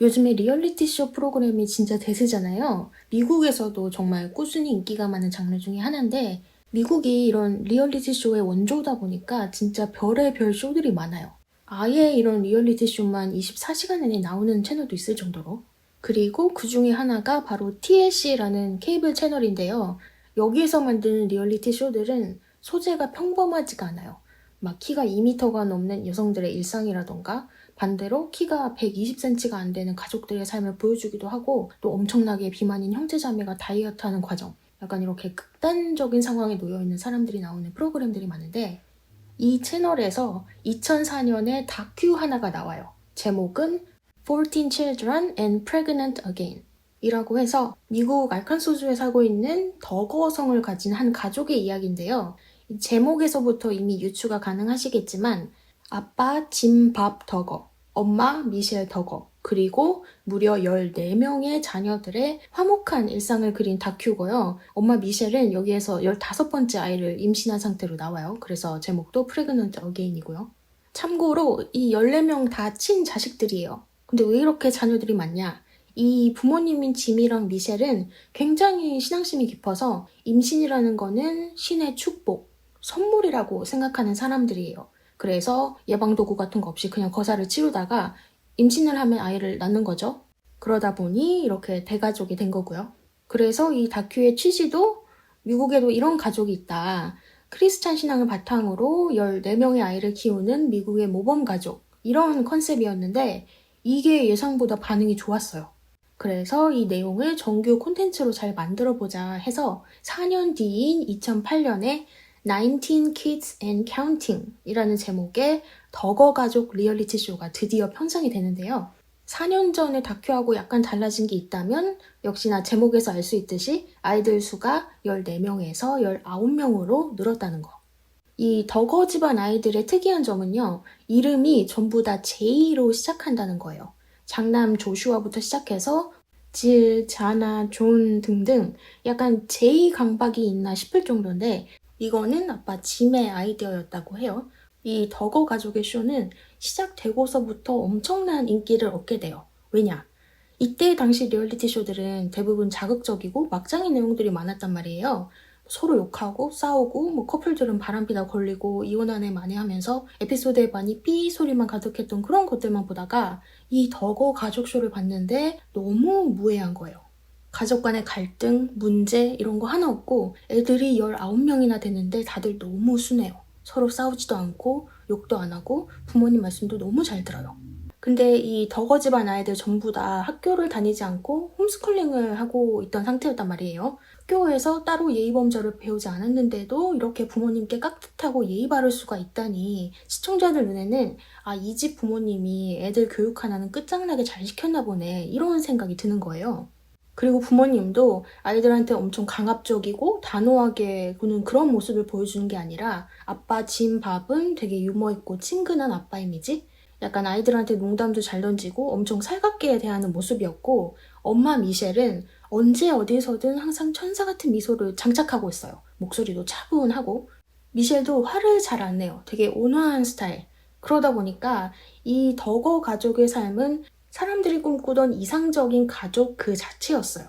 요즘에 리얼리티 쇼 프로그램이 진짜 대세잖아요. 미국에서도 정말 꾸준히 인기가 많은 장르 중에 하나인데, 미국이 이런 리얼리티 쇼의 원조다 보니까 진짜 별의별 쇼들이 많아요. 아예 이런 리얼리티 쇼만 24시간 내내 나오는 채널도 있을 정도로. 그리고 그 중에 하나가 바로 TLC라는 케이블 채널인데요. 여기에서 만드는 리얼리티 쇼들은 소재가 평범하지가 않아요. 막 키가 2m가 넘는 여성들의 일상이라던가, 반대로 키가 120cm가 안 되는 가족들의 삶을 보여주기도 하고, 또 엄청나게 비만인 형제자매가 다이어트하는 과정, 약간 이렇게 극단적인 상황에 놓여있는 사람들이 나오는 프로그램들이 많은데, 이 채널에서 2004년에 다큐 하나가 나와요. 제목은 14 Children and Pregnant Again 이라고 해서 미국 알칸소주에 살고 있는 더거성을 가진 한 가족의 이야기인데요. 이 제목에서부터 이미 유추가 가능하시겠지만, 아빠 짐밥 더거, 엄마 미셸 더거, 그리고 무려 14명의 자녀들의 화목한 일상을 그린 다큐고요. 엄마 미셸은 여기에서 15번째 아이를 임신한 상태로 나와요. 그래서 제목도 프레그넌트 어게인이고요. 참고로 이 14명 다 친자식들이에요. 근데 왜 이렇게 자녀들이 많냐? 이 부모님인 짐이랑 미셸은 굉장히 신앙심이 깊어서 임신이라는 거는 신의 축복, 선물이라고 생각하는 사람들이에요. 그래서 예방도구 같은 거 없이 그냥 거사를 치르다가 임신을 하면 아이를 낳는 거죠. 그러다 보니 이렇게 대가족이 된 거고요. 그래서 이 다큐의 취지도 미국에도 이런 가족이 있다. 크리스찬 신앙을 바탕으로 14명의 아이를 키우는 미국의 모범 가족. 이런 컨셉이었는데 이게 예상보다 반응이 좋았어요. 그래서 이 내용을 정규 콘텐츠로 잘 만들어보자 해서 4년 뒤인 2008년에 19 Kids and Counting 이라는 제목의 더거 가족 리얼리티 쇼가 드디어 편성이 되는데요. 4년 전의 다큐하고 약간 달라진 게 있다면 역시나 제목에서 알 수 있듯이 아이들 수가 14명에서 19명으로 늘었다는 거. 이 더거 집안 아이들의 특이한 점은요. 이름이 전부 다 J로 시작한다는 거예요. 장남 조슈아부터 시작해서 질, 자나, 존 등등 약간 J 강박이 있나 싶을 정도인데 이거는 아빠 짐의 아이디어였다고 해요. 이 더거 가족의 쇼는 시작되고서부터 엄청난 인기를 얻게 돼요. 왜냐? 이때 당시 리얼리티 쇼들은 대부분 자극적이고 막장인 내용들이 많았단 말이에요. 서로 욕하고 싸우고 커플들은 바람피다 걸리고 이혼한 애 만회하면서 에피소드에 많이 삐 소리만 가득했던 그런 것들만 보다가 이 더거 가족 쇼를 봤는데 너무 무해한 거예요. 가족 간의 갈등, 문제 이런 거 하나 없고 애들이 19명이나 되는데 다들 너무 순해요. 서로 싸우지도 않고 욕도 안 하고 부모님 말씀도 너무 잘 들어요. 근데 이 더거 집안 아이들 전부 다 학교를 다니지 않고 홈스쿨링을 하고 있던 상태였단 말이에요. 학교에서 따로 예의범절을 배우지 않았는데도 이렇게 부모님께 깍듯하고 예의 바를 수가 있다니 시청자들 눈에는 이 집 부모님이 애들 교육 하나는 끝장나게 잘 시켰나 보네 이런 생각이 드는 거예요. 그리고 부모님도 아이들한테 엄청 강압적이고 단호하게 구는 그런 모습을 보여주는 게 아니라 아빠 짐밥은 되게 유머있고 친근한 아빠 이미지? 약간 아이들한테 농담도 잘 던지고 엄청 살갑게 대하는 모습이었고 엄마 미셸은 언제 어디서든 항상 천사 같은 미소를 장착하고 있어요. 목소리도 차분하고 미셸도 화를 잘 안 내요. 되게 온화한 스타일. 그러다 보니까 이 더거 가족의 삶은 사람들이 꿈꾸던 이상적인 가족 그 자체였어요.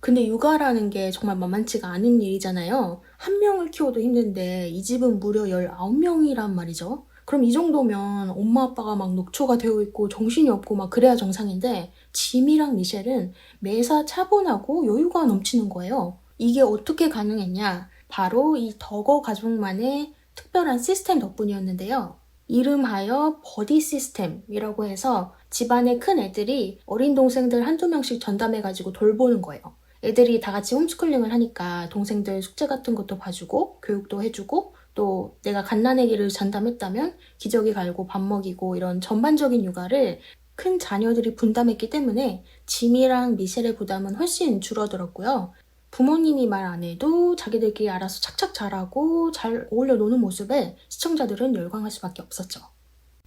근데 육아라는 게 정말 만만치가 않은 일이잖아요. 한 명을 키워도 힘든데 이 집은 무려 19명이란 말이죠. 그럼 이 정도면 엄마 아빠가 막 녹초가 되어 있고 정신이 없고 막 그래야 정상인데 짐이랑 미셸은 매사 차분하고 여유가 넘치는 거예요. 이게 어떻게 가능했냐? 바로 이 더거 가족만의 특별한 시스템 덕분이었는데요. 이름하여 버디 시스템이라고 해서 집안의 큰 애들이 어린 동생들 한두 명씩 전담해가지고 돌보는 거예요. 애들이 다 같이 홈스쿨링을 하니까 동생들 숙제 같은 것도 봐주고 교육도 해주고 또 내가 갓난아기를 전담했다면 기저귀 갈고 밥 먹이고 이런 전반적인 육아를 큰 자녀들이 분담했기 때문에 짐이랑 미셸의 부담은 훨씬 줄어들었고요. 부모님이 말 안 해도 자기들끼리 알아서 착착 잘하고 잘 어울려 노는 모습에 시청자들은 열광할 수밖에 없었죠.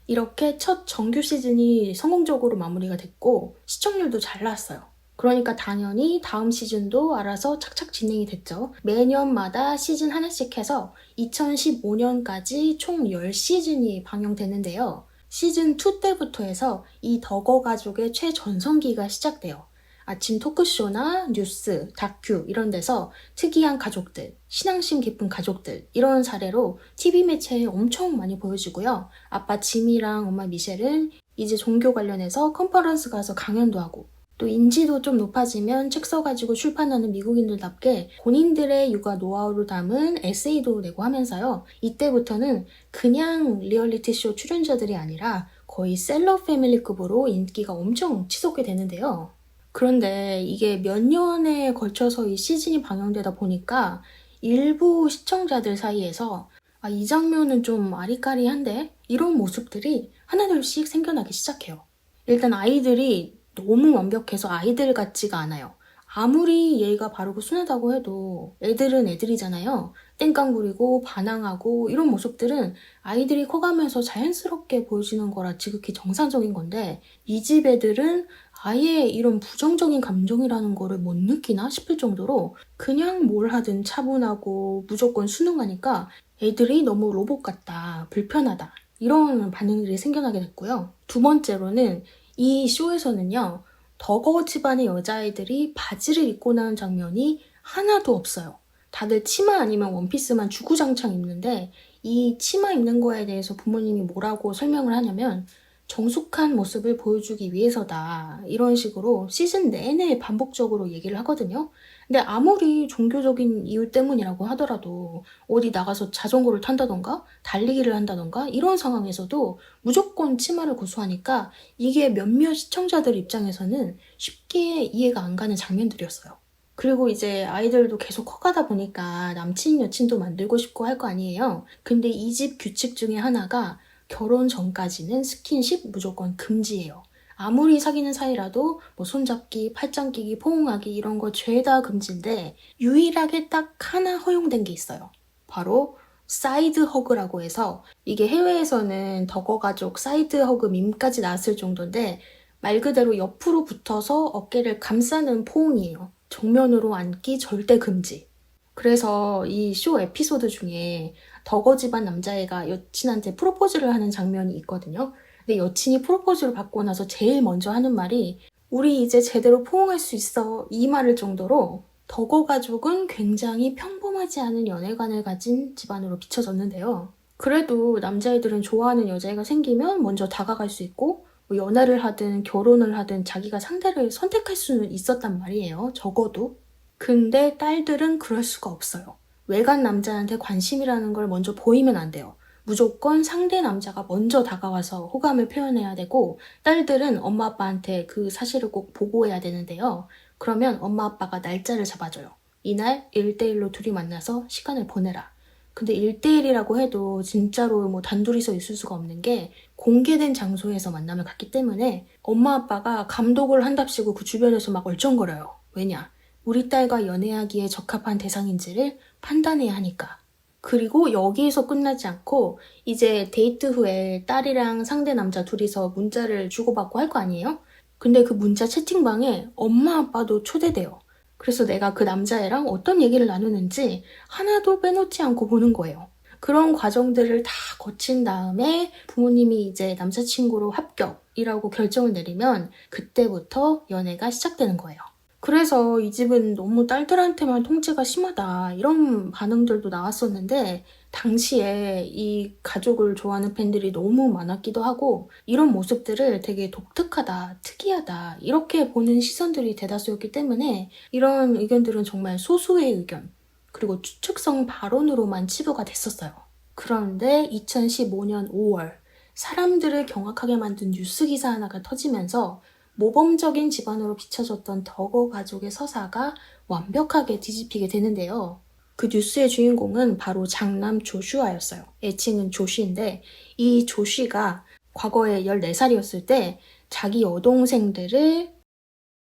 이렇게 첫 정규 시즌이 성공적으로 마무리가 됐고 시청률도 잘 나왔어요. 그러니까 당연히 다음 시즌도 알아서 착착 진행이 됐죠. 매년마다 시즌 하나씩 해서 2015년까지 총 10시즌이 방영됐는데요. 시즌 2 때부터 해서 이 덕어 가족의 최전성기가 시작돼요. 아침 토크쇼나 뉴스, 다큐 이런 데서 특이한 가족들, 신앙심 깊은 가족들 이런 사례로 TV 매체에 엄청 많이 보여지고요. 아빠 짐이랑 엄마 미셸은 이제 종교 관련해서 컨퍼런스 가서 강연도 하고 또 인지도 좀 높아지면 책 써가지고 출판하는 미국인들답게 본인들의 육아 노하우를 담은 에세이도 내고 하면서요. 이때부터는 그냥 리얼리티쇼 출연자들이 아니라 거의 셀럽 패밀리급으로 인기가 엄청 치솟게 되는데요. 그런데 이게 몇 년에 걸쳐서 이 시즌이 방영되다 보니까 일부 시청자들 사이에서 이 장면은 좀 아리까리한데? 이런 모습들이 하나둘씩 생겨나기 시작해요. 일단 아이들이 너무 완벽해서 아이들 같지가 않아요. 아무리 예의가 바르고 순하다고 해도 애들은 애들이잖아요. 땡깡 부리고 반항하고 이런 모습들은 아이들이 커가면서 자연스럽게 보여지는 거라 지극히 정상적인 건데 이 집 애들은 아예 이런 부정적인 감정이라는 거를 못 느끼나 싶을 정도로 그냥 뭘 하든 차분하고 무조건 순응하니까 애들이 너무 로봇 같다, 불편하다 이런 반응들이 생겨나게 됐고요. 두 번째로는 이 쇼에서는요. 덕어 집안의 여자아이들이 바지를 입고 나온 장면이 하나도 없어요. 다들 치마 아니면 원피스만 주구장창 입는데 이 치마 입는 거에 대해서 부모님이 뭐라고 설명을 하냐면 정숙한 모습을 보여주기 위해서다. 이런 식으로 시즌 내내 반복적으로 얘기를 하거든요. 근데 아무리 종교적인 이유 때문이라고 하더라도 어디 나가서 자전거를 탄다던가 달리기를 한다던가 이런 상황에서도 무조건 치마를 고수하니까 이게 몇몇 시청자들 입장에서는 쉽게 이해가 안 가는 장면들이었어요. 그리고 이제 아이들도 계속 커가다 보니까 남친 여친도 만들고 싶고 할 거 아니에요. 근데 이 집 규칙 중에 하나가 결혼 전까지는 스킨십 무조건 금지예요. 아무리 사귀는 사이라도 뭐 손잡기, 팔짱 끼기, 포옹하기 이런 거 죄다 금지인데 유일하게 딱 하나 허용된 게 있어요. 바로 사이드 허그라고 해서 이게 해외에서는 덕어 가족 사이드 허그 밈까지 나왔을 정도인데 말 그대로 옆으로 붙어서 어깨를 감싸는 포옹이에요. 정면으로 앉기 절대 금지. 그래서 이 쇼 에피소드 중에 덕어 집안 남자애가 여친한테 프로포즈를 하는 장면이 있거든요. 근데 여친이 프로포즈를 받고 나서 제일 먼저 하는 말이 우리 이제 제대로 포옹할 수 있어 이 말을 정도로 덕어 가족은 굉장히 평범하지 않은 연애관을 가진 집안으로 비춰졌는데요. 그래도 남자애들은 좋아하는 여자애가 생기면 먼저 다가갈 수 있고 뭐 연애를 하든 결혼을 하든 자기가 상대를 선택할 수는 있었단 말이에요. 적어도. 근데 딸들은 그럴 수가 없어요. 외간 남자한테 관심이라는 걸 먼저 보이면 안 돼요. 무조건 상대 남자가 먼저 다가와서 호감을 표현해야 되고 딸들은 엄마 아빠한테 그 사실을 꼭 보고해야 되는데요. 그러면 엄마 아빠가 날짜를 잡아줘요. 이날 1대1로 둘이 만나서 시간을 보내라. 근데 1대1이라고 해도 진짜로 뭐 단둘이서 있을 수가 없는 게 공개된 장소에서 만남을 갖기 때문에 엄마 아빠가 감독을 한답시고 그 주변에서 막 얼쩡거려요. 왜냐? 우리 딸과 연애하기에 적합한 대상인지를 판단해야 하니까. 그리고 여기에서 끝나지 않고 이제 데이트 후에 딸이랑 상대 남자 둘이서 문자를 주고받고 할 거 아니에요? 근데 그 문자 채팅방에 엄마 아빠도 초대돼요. 그래서 내가 그 남자애랑 어떤 얘기를 나누는지 하나도 빼놓지 않고 보는 거예요. 그런 과정들을 다 거친 다음에 부모님이 이제 남자친구로 합격이라고 결정을 내리면 그때부터 연애가 시작되는 거예요. 그래서 이 집은 너무 딸들한테만 통제가 심하다 이런 반응들도 나왔었는데 당시에 이 가족을 좋아하는 팬들이 너무 많았기도 하고 이런 모습들을 되게 독특하다, 특이하다 이렇게 보는 시선들이 대다수였기 때문에 이런 의견들은 정말 소수의 의견 그리고 추측성 발언으로만 치부가 됐었어요. 그런데 2015년 5월 사람들을 경악하게 만든 뉴스 기사 하나가 터지면서 모범적인 집안으로 비춰졌던 덕어 가족의 서사가 완벽하게 뒤집히게 되는데요. 그 뉴스의 주인공은 바로 장남 조슈아였어요. 애칭은 조쉬인데 이 조쉬가 과거에 14살이었을 때 자기 여동생들을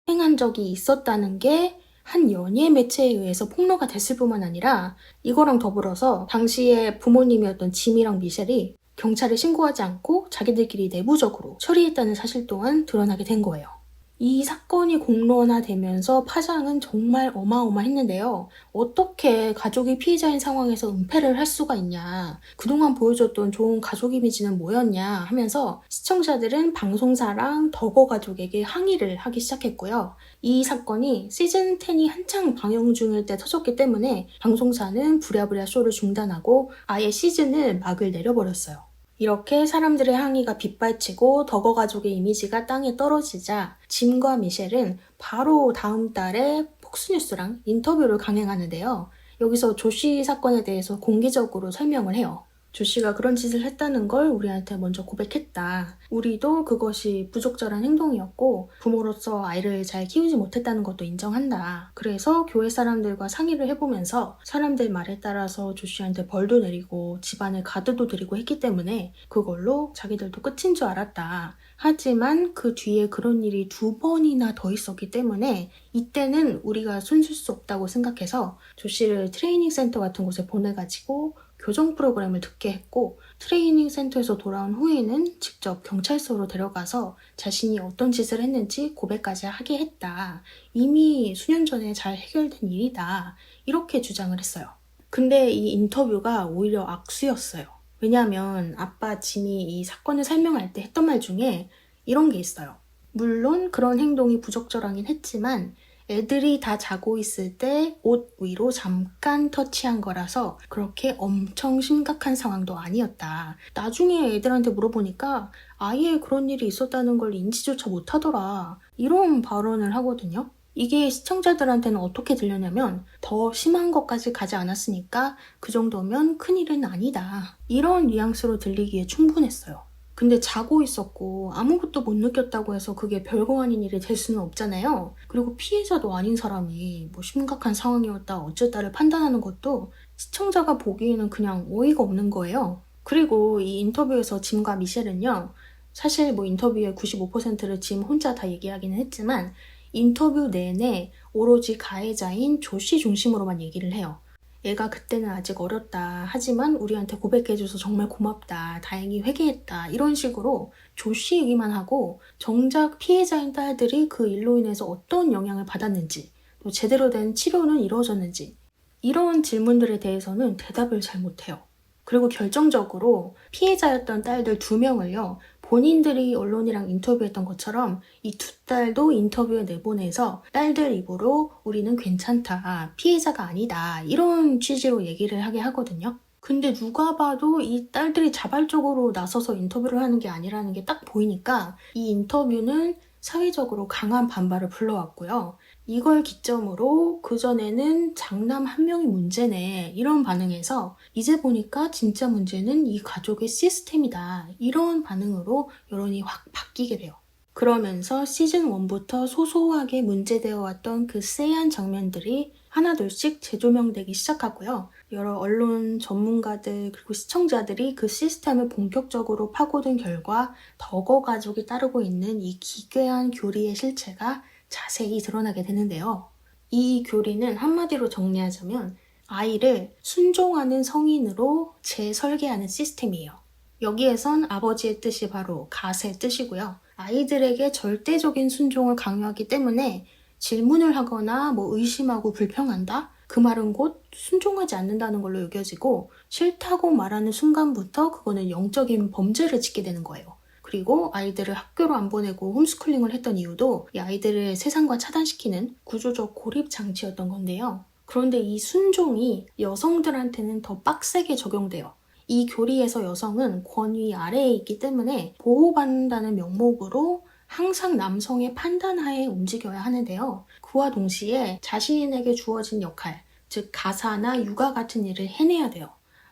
행한 적이 있었다는 게 한 연예 매체에 의해서 폭로가 됐을 뿐만 아니라 이거랑 더불어서 당시에 부모님이었던 짐이랑 미셸이 경찰에 신고하지 않고 자기들끼리 내부적으로 처리했다는 사실 또한 드러나게 된 거예요. 이 사건이 공론화되면서 파장은 정말 어마어마했는데요. 어떻게 가족이 피해자인 상황에서 은폐를 할 수가 있냐, 그동안 보여줬던 좋은 가족 이미지는 뭐였냐 하면서 시청자들은 방송사랑 덕어 가족에게 항의를 하기 시작했고요. 이 사건이 시즌 10이 한창 방영 중일 때 터졌기 때문에 방송사는 부랴부랴 쇼를 중단하고 아예 시즌을 막을 내려버렸어요. 이렇게 사람들의 항의가 빗발치고 덕어 가족의 이미지가 땅에 떨어지자 짐과 미셸은 바로 다음 달에 폭스뉴스랑 인터뷰를 강행하는데요. 여기서 조씨 사건에 대해서 공개적으로 설명을 해요. 조씨가 그런 짓을 했다는 걸 우리한테 먼저 고백했다. 우리도 그것이 부적절한 행동이었고 부모로서 아이를 잘 키우지 못했다는 것도 인정한다. 그래서 교회 사람들과 상의를 해보면서 사람들 말에 따라서 조씨한테 벌도 내리고 집안에 가드도 드리고 했기 때문에 그걸로 자기들도 끝인 줄 알았다. 하지만 그 뒤에 그런 일이 2번이나 더 있었기 때문에 이때는 우리가 손쓸 수 없다고 생각해서 조씨를 트레이닝 센터 같은 곳에 보내가지고 교정 프로그램을 듣게 했고, 트레이닝 센터에서 돌아온 후에는 직접 경찰서로 데려가서 자신이 어떤 짓을 했는지 고백까지 하게 했다. 이미 수년 전에 잘 해결된 일이다. 이렇게 주장을 했어요. 근데 이 인터뷰가 오히려 악수였어요. 왜냐하면 아빠 짐이 이 사건을 설명할 때 했던 말 중에 이런 게 있어요. 물론 그런 행동이 부적절하긴 했지만 애들이 다 자고 있을 때 옷 위로 잠깐 터치한 거라서 그렇게 엄청 심각한 상황도 아니었다. 나중에 애들한테 물어보니까 아예 그런 일이 있었다는 걸 인지조차 못하더라. 이런 발언을 하거든요. 이게 시청자들한테는 어떻게 들렸냐면 더 심한 것까지 가지 않았으니까 그 정도면 큰일은 아니다. 이런 뉘앙스로 들리기에 충분했어요. 근데 자고 있었고 아무것도 못 느꼈다고 해서 그게 별거 아닌 일이 될 수는 없잖아요. 그리고 피해자도 아닌 사람이 뭐 심각한 상황이었다 어쨌다를 판단하는 것도 시청자가 보기에는 그냥 어이가 없는 거예요. 그리고 이 인터뷰에서 짐과 미셸은요, 사실 뭐 인터뷰의 95%를 짐 혼자 다 얘기하기는 했지만 인터뷰 내내 오로지 가해자인 조씨 중심으로만 얘기를 해요. 얘가 그때는 아직 어렸다. 하지만 우리한테 고백해줘서 정말 고맙다. 다행히 회개했다. 이런 식으로 조씨 얘기만 하고 정작 피해자인 딸들이 그 일로 인해서 어떤 영향을 받았는지, 또 제대로 된 치료는 이루어졌는지 이런 질문들에 대해서는 대답을 잘 못해요. 그리고 결정적으로 피해자였던 딸들 2명을요. 본인들이 언론이랑 인터뷰했던 것처럼 이 2딸도 인터뷰에 내보내서 딸들 입으로 우리는 괜찮다, 피해자가 아니다 이런 취지로 얘기를 하게 하거든요. 근데 누가 봐도 이 딸들이 자발적으로 나서서 인터뷰를 하는 게 아니라는 게 딱 보이니까 이 인터뷰는 사회적으로 강한 반발을 불러왔고요. 이걸 기점으로 그전에는 장남 1명이 문제네 이런 반응에서 이제 보니까 진짜 문제는 이 가족의 시스템이다 이런 반응으로 여론이 확 바뀌게 돼요. 그러면서 시즌 1부터 소소하게 문제되어 왔던 그 쎄한 장면들이 하나둘씩 재조명되기 시작하고요. 여러 언론 전문가들 그리고 시청자들이 그 시스템을 본격적으로 파고든 결과 덕어 가족이 따르고 있는 이 기괴한 교리의 실체가 자세히 드러나게 되는데요. 이 교리는 한마디로 정리하자면 아이를 순종하는 성인으로 재설계하는 시스템이에요. 여기에선 아버지의 뜻이 바로 갓의 뜻이고요. 아이들에게 절대적인 순종을 강요하기 때문에 질문을 하거나 의심하고 불평한다? 그 말은 곧 순종하지 않는다는 걸로 여겨지고 싫다고 말하는 순간부터 그거는 영적인 범죄를 짓게 되는 거예요. 그리고 아이들을 학교로 안 보내고 홈스쿨링을 했던 이유도 이 아이들을 세상과 차단시키는 구조적 고립 장치였던 건데요. 그런데 이 순종이 여성들한테는 더 빡세게 적용돼요. 이 교리에서 여성은 권위 아래에 있기 때문에 보호받는다는 명목으로 항상 남성의 판단하에 움직여야 하는데요. 그와 동시에 자신에게 주어진 역할, 즉 가사나 육아 같은 일을 해내야 돼요.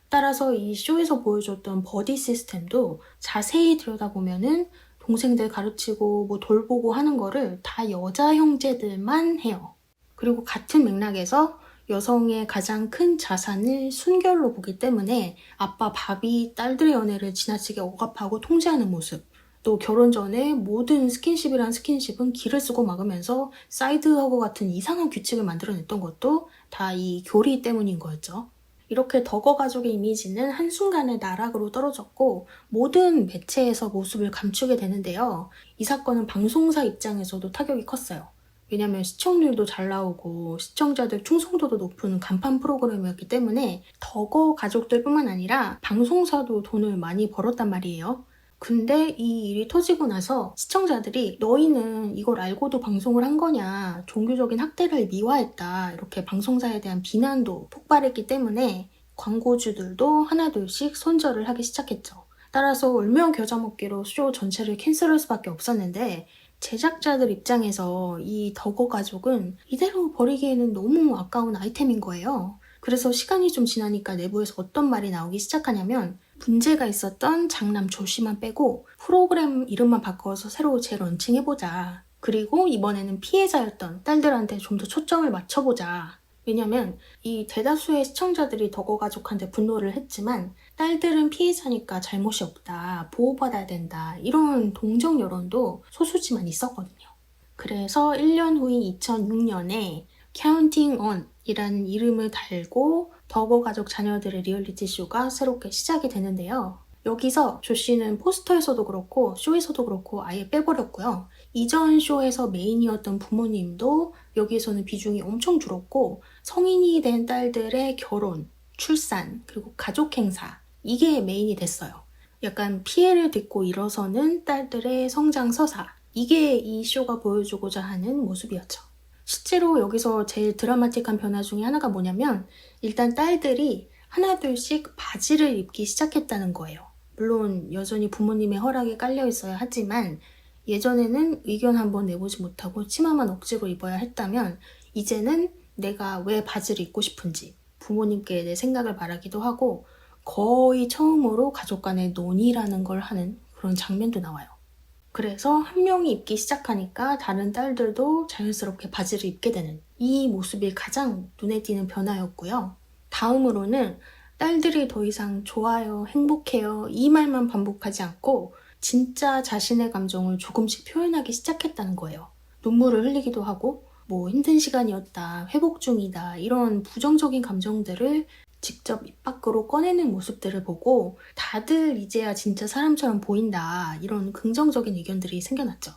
따라서 이 쇼에서 보여줬던 버디 시스템도 자세히 들여다보면은 동생들 가르치고 돌보고 하는 거를 다 여자 형제들만 해요. 그리고 같은 맥락에서 여성의 가장 큰 자산을 순결로 보기 때문에 아빠 밥이 딸들의 연애를 지나치게 억압하고 통제하는 모습, 또 결혼 전에 모든 스킨십이란 스킨십은 기를 쓰고 막으면서 사이드허그 같은 이상한 규칙을 만들어냈던 것도 다 이 교리 때문인 거였죠. 이렇게 덕어 가족의 이미지는 한순간에 나락으로 떨어졌고 모든 매체에서 모습을 감추게 되는데요. 이 사건은 방송사 입장에서도 타격이 컸어요. 왜냐면 시청률도 잘 나오고 시청자들 충성도도 높은 간판 프로그램이었기 때문에 덕어 가족들뿐만 아니라 방송사도 돈을 많이 벌었단 말이에요. 근데 이 일이 터지고 나서 시청자들이 너희는 이걸 알고도 방송을 한 거냐, 종교적인 학대를 미화했다, 이렇게 방송사에 대한 비난도 폭발했기 때문에 광고주들도 하나둘씩 손절을 하기 시작했죠. 따라서 울며 겨자 먹기로 쇼 전체를 캔슬할 수밖에 없었는데 제작자들 입장에서 이 덕어 가족은 이대로 버리기에는 너무 아까운 아이템인 거예요. 그래서 시간이 좀 지나니까 내부에서 어떤 말이 나오기 시작하냐면 문제가 있었던 장남 조씨만 빼고 프로그램 이름만 바꿔서 새로 재런칭해보자. 그리고 이번에는 피해자였던 딸들한테 좀 더 초점을 맞춰보자. 왜냐면 이 대다수의 시청자들이 덕어 가족한테 분노를 했지만 딸들은 피해자니까 잘못이 없다, 보호받아야 된다, 이런 동정 여론도 소수지만 있었거든요. 그래서 1년 후인 2006년에 Counting On 이라는 이름을 달고 덕어 가족 자녀들의 리얼리티 쇼가 새롭게 시작이 되는데요. 여기서 조 씨는 포스터에서도 그렇고 쇼에서도 그렇고 아예 빼버렸고요. 이전 쇼에서 메인이었던 부모님도 여기에서는 비중이 엄청 줄었고 성인이 된 딸들의 결혼, 출산, 그리고 가족 행사 이게 메인이 됐어요. 약간 피해를 딛고 일어서는 딸들의 성장 서사 이게 이 쇼가 보여주고자 하는 모습이었죠. 실제로 여기서 제일 드라마틱한 변화 중에 하나가 뭐냐면 일단 딸들이 하나둘씩 바지를 입기 시작했다는 거예요. 물론 여전히 부모님의 허락에 깔려 있어야 하지만 예전에는 의견 한번 내보지 못하고 치마만 억지로 입어야 했다면 이제는 내가 왜 바지를 입고 싶은지 부모님께 내 생각을 말하기도 하고 거의 처음으로 가족 간의 논의라는 걸 하는 그런 장면도 나와요. 그래서 한 명이 입기 시작하니까 다른 딸들도 자연스럽게 바지를 입게 되는 이 모습이 가장 눈에 띄는 변화였고요. 다음으로는 딸들이 더 이상 좋아요, 행복해요 이 말만 반복하지 않고 진짜 자신의 감정을 조금씩 표현하기 시작했다는 거예요. 눈물을 흘리기도 하고 힘든 시간이었다, 회복 중이다 이런 부정적인 감정들을 직접 입 밖으로 꺼내는 모습들을 보고 다들 이제야 진짜 사람처럼 보인다 이런 긍정적인 의견들이 생겨났죠.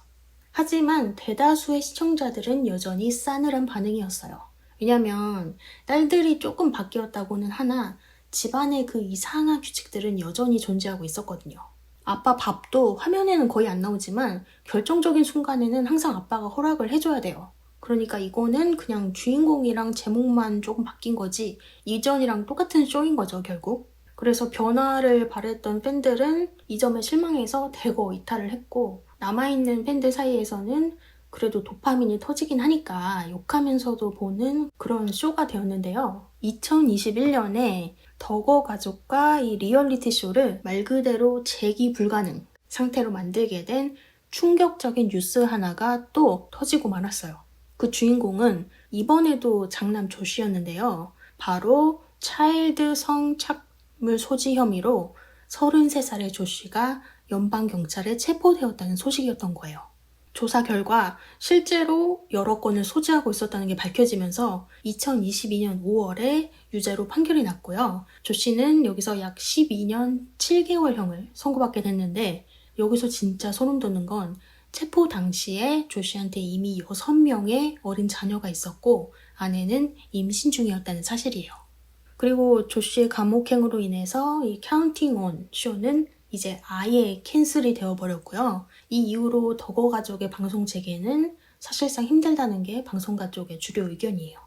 하지만 대다수의 시청자들은 여전히 싸늘한 반응이었어요. 왜냐면 딸들이 조금 바뀌었다고는 하나 집안의 그 이상한 규칙들은 여전히 존재하고 있었거든요. 아빠 밥도 화면에는 거의 안 나오지만 결정적인 순간에는 항상 아빠가 허락을 해줘야 돼요. 그러니까 이거는 그냥 주인공이랑 제목만 조금 바뀐 거지 이전이랑 똑같은 쇼인 거죠, 결국. 그래서 변화를 바랬던 팬들은 이 점에 실망해서 대거 이탈을 했고 남아있는 팬들 사이에서는 그래도 도파민이 터지긴 하니까 욕하면서도 보는 그런 쇼가 되었는데요. 2021년에 덕어 가족과 이 리얼리티 쇼를 말 그대로 재기 불가능 상태로 만들게 된 충격적인 뉴스 하나가 또 터지고 말았어요. 그 주인공은 이번에도 장남 조씨였는데요. 바로 차일드 성착물 소지 혐의로 33살의 조씨가 연방경찰에 체포되었다는 소식이었던 거예요. 조사 결과 실제로 여러 건을 소지하고 있었다는 게 밝혀지면서 2022년 5월에 유죄로 판결이 났고요. 조 씨는 여기서 약 12년 7개월형을 선고받게 됐는데 여기서 진짜 소름 돋는 건 체포 당시에 조 씨한테 이미 6명의 어린 자녀가 있었고 아내는 임신 중이었다는 사실이에요. 그리고 조 씨의 감옥행으로 인해서 이 카운팅 온 쇼는 이제 아예 캔슬이 되어버렸고요. 이 이후로 덕어 가족의 방송 재개는 사실상 힘들다는 게 방송가 쪽의 주류 의견이에요.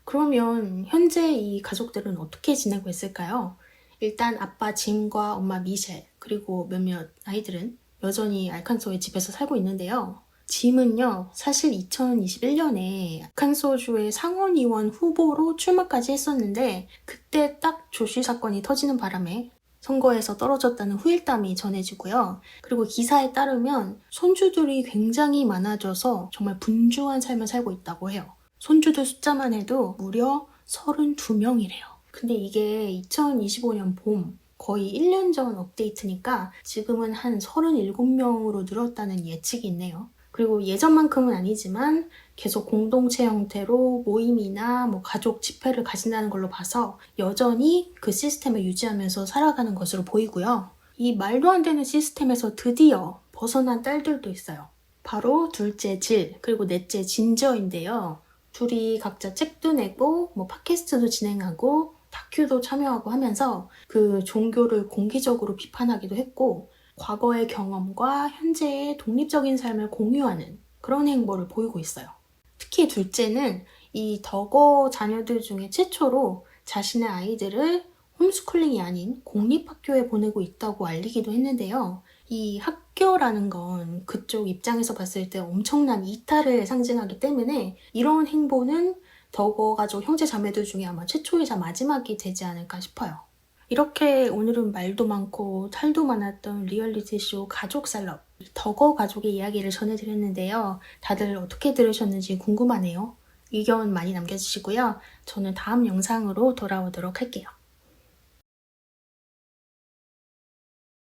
그러면 현재 이 가족들은 어떻게 지내고 있을까요? 일단 아빠 짐과 엄마 미셸 그리고 몇몇 아이들은 여전히 알칸소의 집에서 살고 있는데요. 짐은요, 사실 2021년에 알칸소주의 상원의원 후보로 출마까지 했었는데 그때 딱 조씨 사건이 터지는 바람에 선거에서 떨어졌다는 후일담이 전해지고요. 그리고 기사에 따르면 손주들이 굉장히 많아져서 정말 분주한 삶을 살고 있다고 해요. 손주들 숫자만 해도 무려 32명이래요. 근데 이게 2025년 봄 거의 1년 전 업데이트니까 지금은 한 37명으로 늘었다는 예측이 있네요. 그리고 예전만큼은 아니지만 계속 공동체 형태로 모임이나 가족 집회를 가진다는 걸로 봐서 여전히 그 시스템을 유지하면서 살아가는 것으로 보이고요. 이 말도 안 되는 시스템에서 드디어 벗어난 딸들도 있어요. 바로 둘째 질, 그리고 넷째 진저인데요. 둘이 각자 책도 내고 팟캐스트도 진행하고 다큐도 참여하고 하면서 그 종교를 공개적으로 비판하기도 했고 과거의 경험과 현재의 독립적인 삶을 공유하는 그런 행보를 보이고 있어요. 특히 둘째는 이 덕어 자녀들 중에 최초로 자신의 아이들을 홈스쿨링이 아닌 공립학교에 보내고 있다고 알리기도 했는데요. 이 학교라는 건 그쪽 입장에서 봤을 때 엄청난 이탈을 상징하기 때문에 이런 행보는 덕어 가족 형제 자매들 중에 아마 최초이자 마지막이 되지 않을까 싶어요. 이렇게 오늘은 말도 많고 탈도 많았던 리얼리티쇼 가족 셀럽 덕어 가족의 이야기를 전해드렸는데요. 다들 어떻게 들으셨는지 궁금하네요. 의견 많이 남겨주시고요. 저는 다음 영상으로 돌아오도록 할게요.